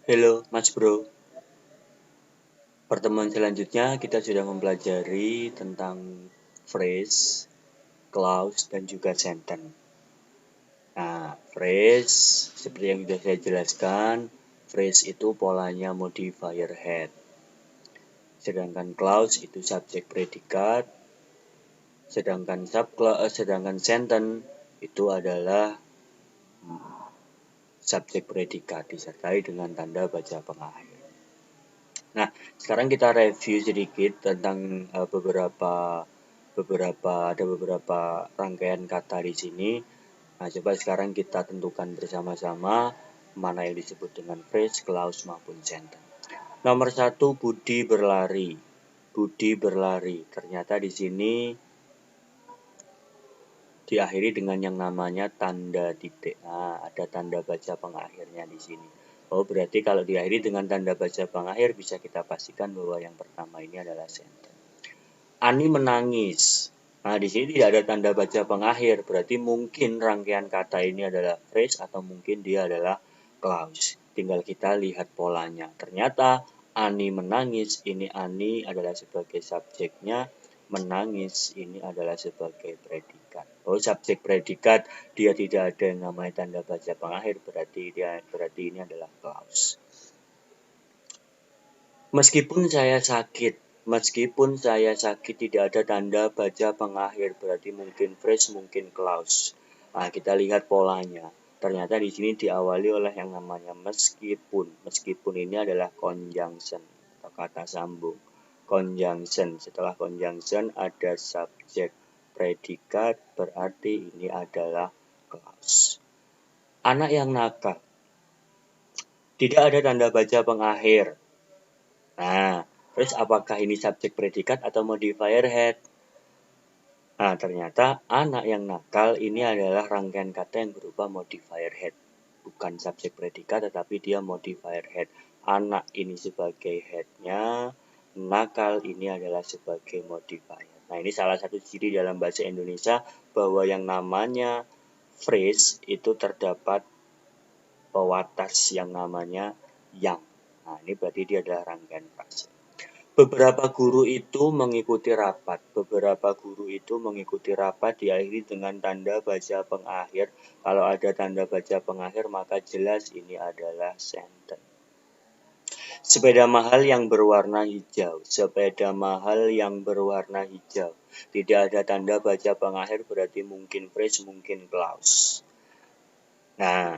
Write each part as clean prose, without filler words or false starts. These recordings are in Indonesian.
Halo Mas Bro, pertemuan selanjutnya kita sudah mempelajari tentang phrase, clause, dan juga sentence. Nah, phrase seperti yang sudah saya jelaskan, phrase itu polanya modifier head. Sedangkan clause itu subjek predikat, sedangkan sentence itu adalah subjek predikat disertai dengan tanda baca pengakhir. Nah, sekarang kita review sedikit tentang beberapa rangkaian kata di sini. Nah, coba sekarang kita tentukan bersama-sama mana yang disebut dengan phrase, clause maupun sentence. Nomor 1, Budi berlari. Budi berlari. Ternyata di sini diakhiri dengan yang namanya tanda titik. Nah, ada tanda baca pengakhirnya di sini. Oh, berarti kalau diakhiri dengan tanda baca pengakhir bisa kita pastikan bahwa yang pertama ini adalah sentence. Ani menangis. Nah, di sini tidak ada tanda baca pengakhir, berarti mungkin rangkaian kata ini adalah phrase atau mungkin dia adalah clause. Tinggal kita lihat polanya. Ternyata Ani menangis, ini Ani adalah sebagai subjeknya, menangis ini adalah sebagai predikat. Oh, subjek predikat dia tidak ada yang namanya tanda baca pengakhir, berarti ini adalah clause. Meskipun saya sakit tidak ada tanda baca pengakhir, berarti mungkin phrase, mungkin clause. Nah, kita lihat polanya. Ternyata di sini diawali oleh yang namanya meskipun. Meskipun ini adalah conjunction atau kata sambung. Conjunction. Setelah conjunction ada subjek predikat, berarti ini adalah clause. Anak yang nakal. Tidak ada tanda baca pengakhir. Nah, terus apakah ini subjek predikat atau modifier head? Nah, ternyata anak yang nakal ini adalah rangkaian kata yang berupa modifier head. Bukan subjek predikat, tetapi dia modifier head. Anak ini sebagai headnya, nakal ini adalah sebagai modifier. Nah, ini salah satu ciri dalam bahasa Indonesia bahwa yang namanya phrase itu terdapat pewatas yang namanya yang. Nah, ini berarti dia adalah rangkaian frase. Beberapa guru itu mengikuti rapat diakhiri dengan tanda baca pengakhir. Kalau ada tanda baca pengakhir maka jelas ini adalah sentence. Sepeda mahal yang berwarna hijau. Tidak ada tanda baca pengakhir berarti mungkin phrase, mungkin clause. Nah,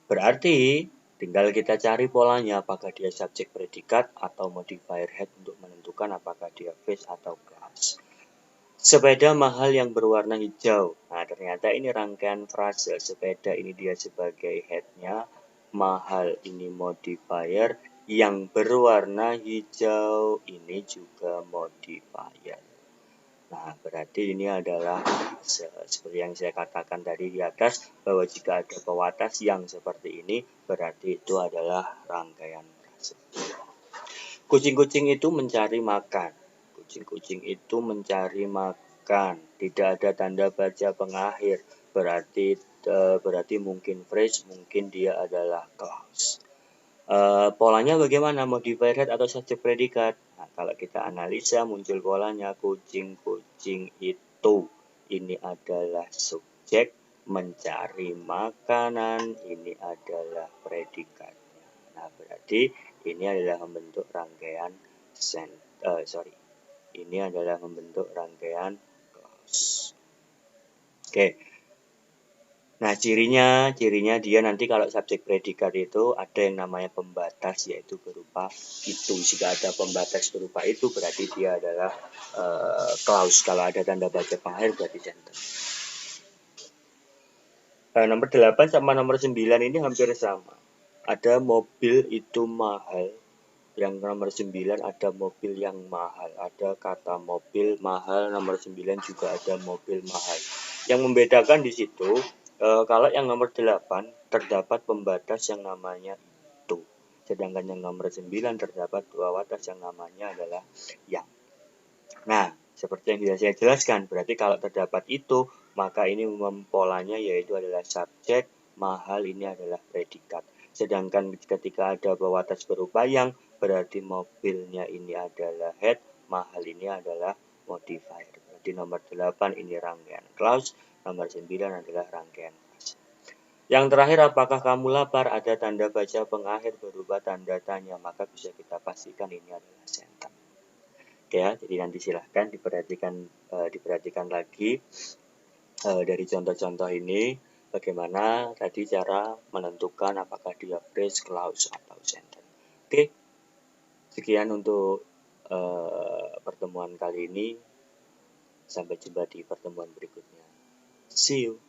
berarti tinggal kita cari polanya apakah dia subjek predikat atau modifier head untuk menentukan apakah dia phrase atau clause. Sepeda mahal yang berwarna hijau. Nah, ternyata ini rangkaian frase. Sepeda ini dia sebagai headnya, mahal ini modifier, yang berwarna hijau ini juga modifier. Nah, berarti ini adalah seperti yang saya katakan tadi di atas, bahwa jika ada pewatas yang seperti ini, berarti itu adalah rangkaian frase. Kucing-kucing itu mencari makan. Tidak ada tanda baca pengakhir, berarti mungkin phrase, mungkin dia adalah clause. Polanya bagaimana? Modifier head atau subjek predikat? Nah, kalau kita analisa muncul polanya kucing-kucing itu. Ini adalah subjek, mencari makanan, ini adalah predikatnya. Nah, berarti ini adalah membentuk rangkaian clause. Oke. Nah, cirinya dia nanti kalau subjek predikat itu ada yang namanya pembatas, yaitu berupa itu. Jika ada pembatas berupa itu berarti dia adalah clause. Kalau ada tanda baca pengakhir berarti sentence. Nomor 8 sama nomor 9 ini hampir sama. Ada mobil itu mahal. Yang nomor 9 ada mobil yang mahal. Ada kata mobil mahal, nomor 9 juga ada mobil mahal. Yang membedakan di situ, kalau yang nomor 8 terdapat pembatas yang namanya itu. Sedangkan yang nomor 9 terdapat pewatas yang namanya adalah yang. Nah, seperti yang sudah saya jelaskan, berarti kalau terdapat itu, maka ini polanya yaitu adalah subjek, mahal ini adalah predikat. Sedangkan ketika ada bawah atas berupa yang, berarti mobilnya ini adalah head, mahal ini adalah modifier. Berarti nomor 8 ini rangkaian clause, nomor 9 adalah rangkaian frase. Yang terakhir, apakah kamu lapar? Ada tanda baca pengakhir berupa tanda tanya, maka bisa kita pastikan ini adalah sentence. Oke ya, jadi nanti silahkan diperhatikan lagi dari contoh-contoh ini, bagaimana tadi cara menentukan apakah dia phrase, clause, atau sentence. Oke, sekian untuk pertemuan kali ini. Sampai jumpa di pertemuan berikutnya. See you.